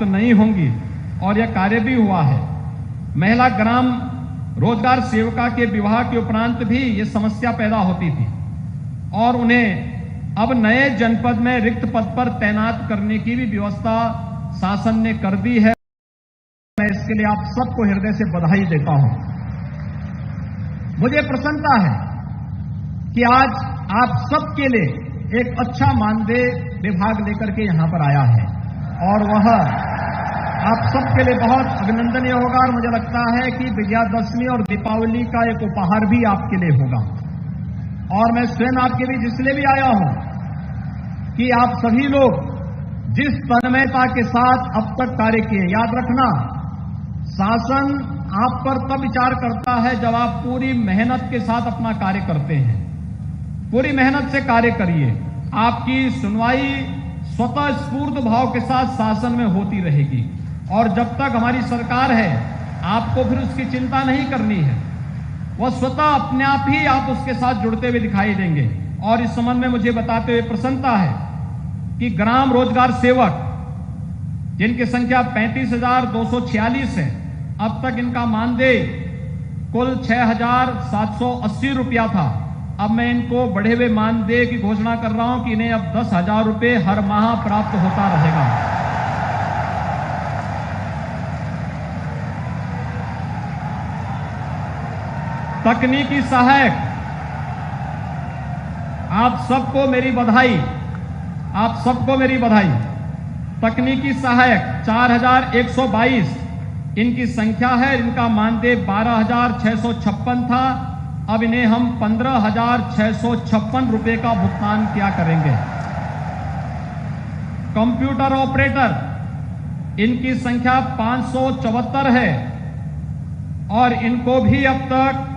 प्राप्त नहीं होंगी और यह कार्य भी हुआ है। महिला ग्राम रोजगार सेविका के विवाह के उपरांत भी ये समस्या पैदा होती थी और उन्हें अब नए जनपद में रिक्त पद पर तैनात करने की भी व्यवस्था शासन ने कर दी है। मैं इसके लिए आप सबको हृदय से बधाई देता हूं। मुझे प्रसन्नता है कि आज आप सबके लिए एक अच्छा मानदेय विभाग लेकर के यहां पर आया है और वह आप सबके लिए बहुत अभिनंदनीय होगा और मुझे लगता है कि विजयादशमी और दीपावली का एक उपहार भी आपके लिए होगा। और मैं स्वयं आपके बीच इसलिए भी आया हूं कि आप सभी लोग जिस तन्मयता के साथ अब तक कार्य किए, याद रखना शासन आप पर तब विचार करता है जब आप पूरी मेहनत के साथ अपना कार्य करते हैं। पूरी मेहनत से कार्य करिए, आपकी सुनवाई स्वतः स्फूर्त भाव के साथ शासन में होती रहेगी और जब तक हमारी सरकार है आपको फिर उसकी चिंता नहीं करनी है, वह स्वतः अपने आप ही आप उसके साथ जुड़ते हुए दिखाई देंगे। और इस संबंध में मुझे बताते हुए प्रसन्नता है कि ग्राम रोजगार सेवक जिनकी संख्या 35,246 है, अब तक इनका मानदेय कुल 6,780 रुपया था। अब मैं इनको बढ़े हुए मानदेय की घोषणा कर रहा हूं कि इन्हें अब 10,000 रुपये हर माह प्राप्त होता रहेगा। तकनीकी सहायक, आप सबको मेरी बधाई, आप सबको मेरी बधाई। तकनीकी सहायक 4,122 इनकी संख्या है, इनका मानदेय 12,656 था, अब इन्हें हम 15,656 रुपये का भुगतान किया करेंगे। कंप्यूटर ऑपरेटर इनकी संख्या 574 है और इनको भी अब तक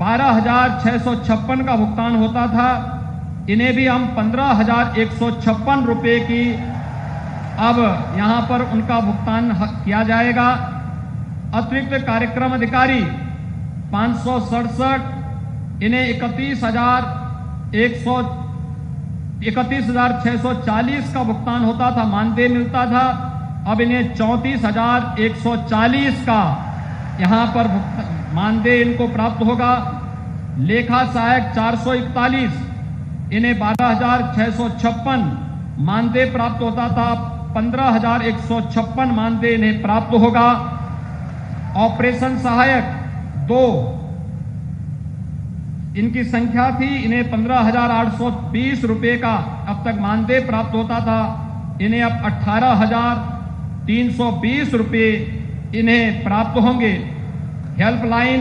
12,656 का भुगतान होता था, इन्हें भी हम 15,156 रुपये की अब यहां पर उनका भुगतान किया जाएगा। अतिरिक्त कार्यक्रम अधिकारी 567, इन्हें 31,640 का भुगतान होता था, मानदेय मिलता था, अब इन्हें 34,140 का यहां पर मानदेय इनको प्राप्त होगा। लेखा सहायक 441, इन्हें 12,656 मानदेय प्राप्त होता था, 15,156 मानदेय इन्हें प्राप्त होगा। ऑपरेशन सहायक 2 इनकी संख्या थी, इन्हें 15,820 रुपये का अब तक मानदेय प्राप्त होता था, इन्हें अब 18,320 रुपये इन्हें प्राप्त होंगे। हेल्पलाइन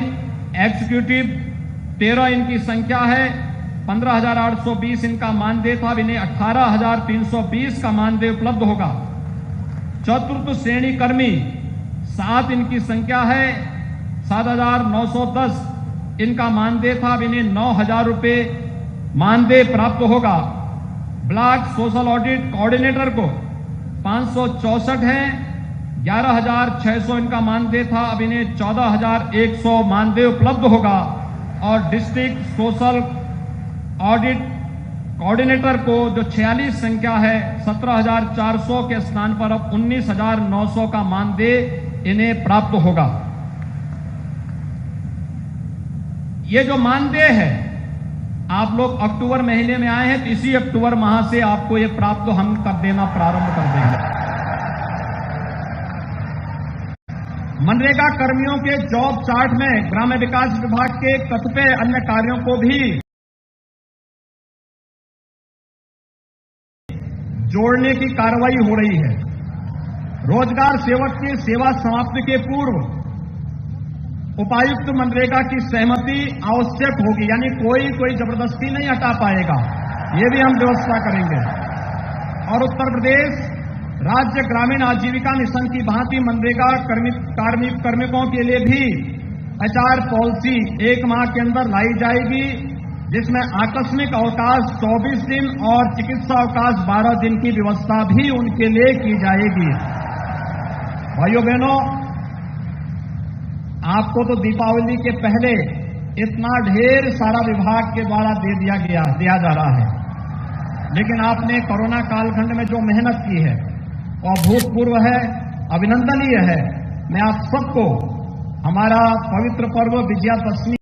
एग्जीक्यूटिव 13 इनकी संख्या है, 15,820 इनका मानदेय था, अब इन्हें 18,320 का मानदेय उपलब्ध होगा। चतुर्थ श्रेणी कर्मी 7 इनकी संख्या है, 7,910 इनका मानदेय था, अब इन्हें 9,000 रुपये मानदेय प्राप्त होगा। ब्लॉक सोशल ऑडिट कोऑर्डिनेटर को 564 है, 11,600 इनका मानदेय था, अब इन्हें 14,100 मानदेय उपलब्ध होगा। और डिस्ट्रिक्ट सोशल ऑडिट कोऑर्डिनेटर को जो 46 संख्या है, 17,400 के स्थान पर अब 19,900 का मानदेय इन्हें प्राप्त होगा। ये जो मानदेय है, आप लोग अक्टूबर महीने में आए हैं तो इसी अक्टूबर माह से आपको ये प्राप्त हम कर देना प्रारंभ कर देंगे। मनरेगा कर्मियों के जॉब चार्ट में ग्राम्य विकास विभाग के कतिपय अन्य कार्यों को भी जोड़ने की कार्रवाई हो रही है। रोजगार सेवक की सेवा समाप्ति के पूर्व उपायुक्त मनरेगा की सहमति आवश्यक होगी, यानी कोई जबरदस्ती नहीं हटा पाएगा, ये भी हम व्यवस्था करेंगे। और उत्तर प्रदेश राज्य ग्रामीण आजीविका मिशन की भांति मनरेगा कार्मिकों के लिए भी HR पॉलिसी 1 माह के अंदर लाई जाएगी, जिसमें आकस्मिक अवकाश 24 दिन और चिकित्सा अवकाश 12 दिन की व्यवस्था भी उनके लिए की जाएगी। भाइयों बहनों, आपको तो दीपावली के पहले इतना ढेर सारा विभाग के द्वारा दिया जा रहा है, लेकिन आपने कोरोना कालखंड में जो मेहनत की है, अभूतपूर्व है, अभिनंदनीय है। मैं आप सबको हमारा पवित्र पर्व विजयादशमी